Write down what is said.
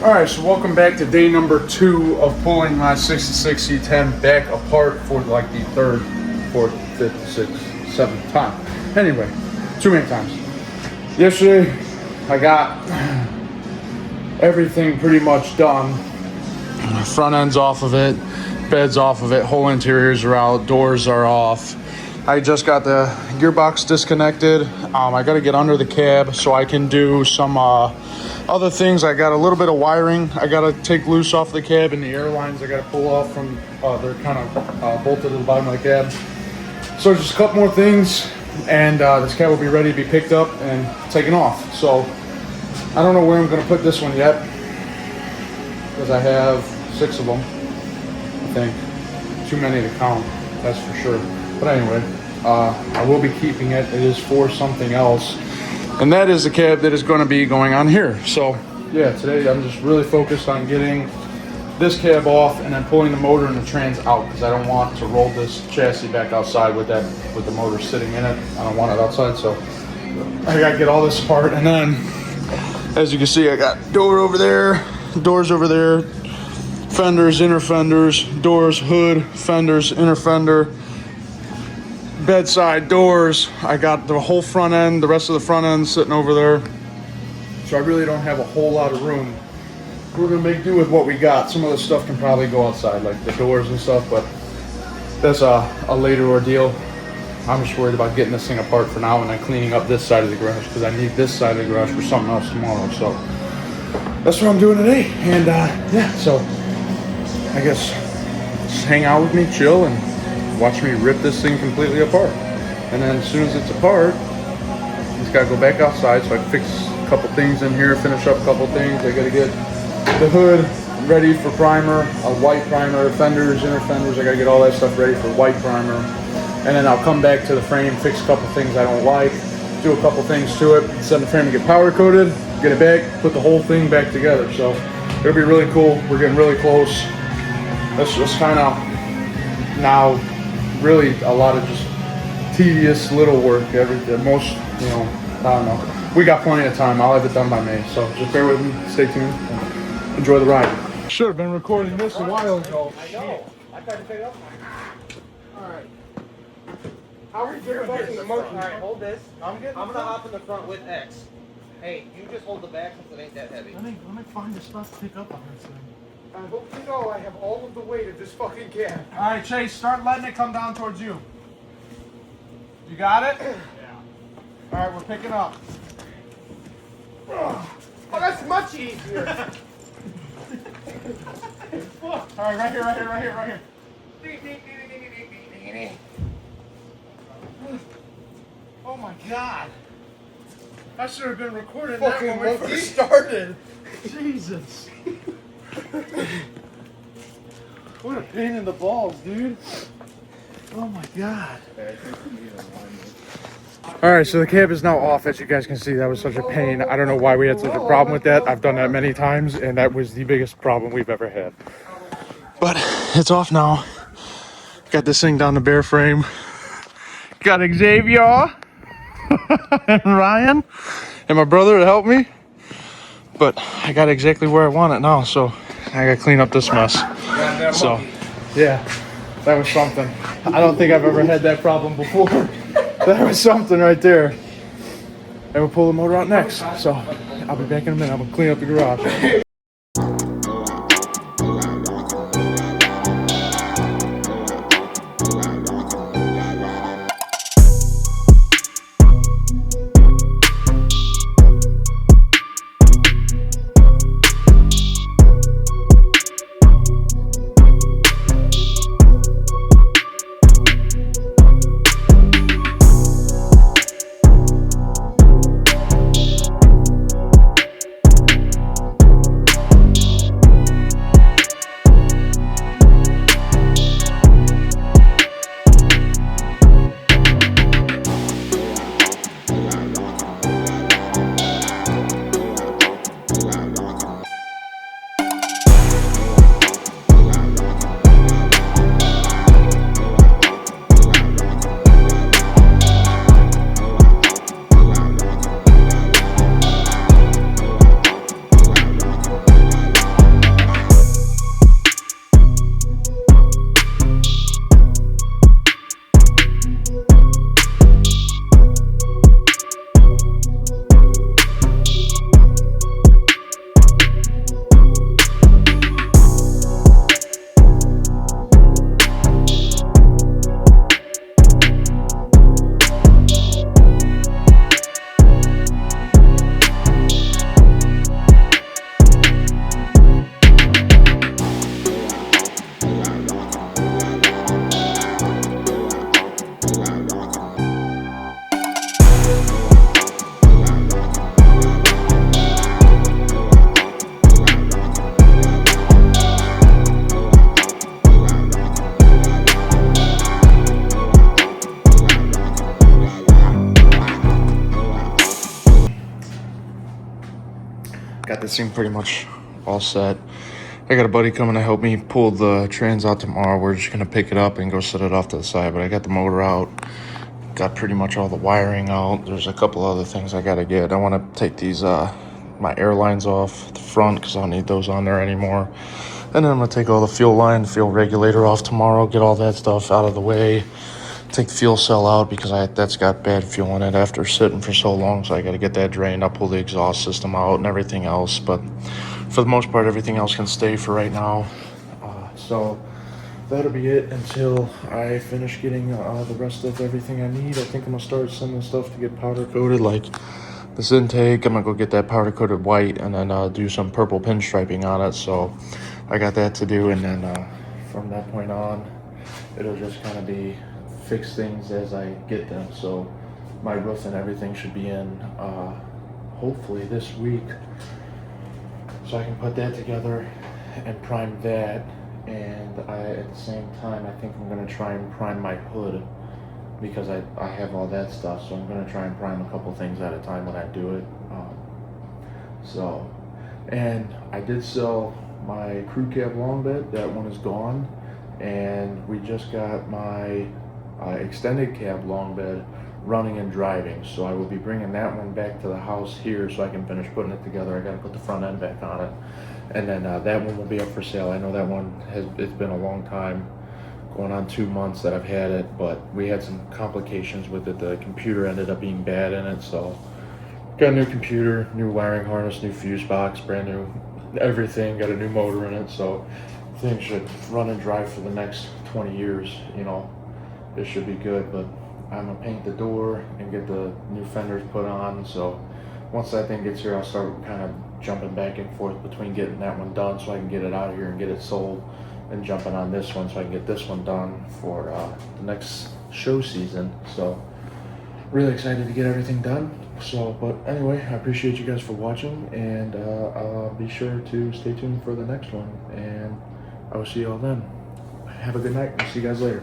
All right, so welcome back to day number 2 of pulling my 66 C10 back apart for like the 3rd, 4th, 5th, 6th, 7th time. Anyway, too many times. Yesterday, I got everything pretty much done. Front end's off of it, bed's off of it, whole interiors are out, doors are off. I just got the gearbox disconnected. I got to get under the cab so I can do some other things. I got a little bit of wiring I got to take loose off the cab, and the air lines I got to pull off from, they're kind of bolted to the bottom of the cab. So just a couple more things, and this cab will be ready to be picked up and taken off. So I don't know where I'm going to put this one yet, because I have 6 of them, I think. Too many to count, that's for sure. But anyway, I will be keeping it. It is for something else. And that is the cab that is going to be going on here. So yeah, today I'm just really focused on getting this cab off and then pulling the motor and the trans out, because I don't want to roll this chassis back outside with the motor sitting in it. I don't want it outside, so I got to get all this apart. And then, as you can see, I got door over there, doors over there, fenders, inner fenders, doors, hood, fenders, inner fender, bedside doors. I got the whole front end, the rest of the front end sitting over there. So I really don't have a whole lot of room. We're gonna make do with what we got. Some of the stuff can probably go outside, like the doors and stuff, but that's a later ordeal. I'm just worried about getting this thing apart for now and then cleaning up this side of the garage, because I need this side of the garage for something else tomorrow. So that's what I'm doing today. And yeah, so I guess just hang out with me, chill, and watch me rip this thing completely apart. And then as soon as it's apart, just gotta go back outside so I can fix a couple things in here, finish up a couple things. I gotta get the hood ready for primer, a white primer, fenders, inner fenders. I gotta get all that stuff ready for white primer. And then I'll come back to the frame, fix a couple things I don't like, do a couple things to it, send the frame to get powder coated, get it back, put the whole thing back together. So it'll be really cool. We're getting really close. That's just kind of now really a lot of just tedious little work. Most, you know, I don't know. We got plenty of time. I'll have it done by May. So just bear with me, stay tuned, and enjoy the ride. Should have been recording this a while ago. I know. I tried to pick it up. Alright. How are we doing The motion. All right, hold this. I'm gonna hop in the front with X. Hey, you just hold the back since it ain't that heavy. Let me find the stuff to pick up on this thing. I hope you know I have all of the weight of this fucking cab. Alright, Chase, start letting it come down towards you. You got it? Yeah. Alright, we're picking up. Oh, that's much easier. Alright, right here. Oh my god. I should have been recording that Fucking when we monkey. first started. Jesus. What a pain in the balls, dude. Oh my god. Alright, so the cab is now off. As you guys can see, that was such a pain. I don't know why we had such a problem with that. I've done that many times, and that was the biggest problem we've ever had. But it's off now. Got this thing down the bare frame. Got Xavier and Ryan and my brother to help me. But I got exactly where I want it now, so I gotta clean up this mess. So, yeah, that was something. I don't think I've ever had that problem before. That was something right there. And we'll pull the motor out next. So, I'll be back in a minute. I'm gonna clean up the garage. seemed pretty much all set. I got a buddy coming to help me pull the trans out tomorrow. We're just gonna pick it up and go set it off to the side. But I got the motor out, got pretty much all the wiring out. There's a couple other things I gotta get. I want to take these my air lines off the front because I don't need those on there anymore. And then I'm gonna take all the fuel line, fuel regulator off tomorrow. Get all that stuff out of the way. Take the fuel cell out because that's got bad fuel in it after sitting for so long. So I got to get that drained. I'll pull the exhaust system out and everything else. But for the most part, everything else can stay for right now. So that'll be it until I finish getting the rest of everything I need. I think I'm gonna start sending stuff to get powder coated, like this intake. I'm gonna go get that powder coated white and then do some purple pinstriping on it. So I got that to do, and then from that point on, it'll just kind of be fix things as I get them. So my roof and everything should be in hopefully this week, so I can put that together and prime that. And at the same time, I think I'm gonna try and prime my hood because I have all that stuff. So I'm gonna try and prime a couple things at a time when I do it. And I did sell my crew cab long bed. That one is gone, and we just got my extended cab long bed running and driving. So I will be bringing that one back to the house here so I can finish putting it together. I got to put the front end back on it, and then that one will be up for sale. I know that one it's been a long time, going on 2 months that I've had it, but we had some complications with it. The computer ended up being bad in it, so got a new computer, new wiring harness, new fuse box, brand new everything, got a new motor in it, so things should run and drive for the next 20 years, you know. It should be good. But I'm gonna paint the door and get the new fenders put on. So once that thing gets here, I'll start kind of jumping back and forth between getting that one done so I can get it out of here and get it sold, and jumping on this one so I can get this one done for the next show season. So really excited to get everything done. So, but anyway, I appreciate you guys for watching, and I'll be sure to stay tuned for the next one, and I will see you all then. Have a good night. I'll see you guys later.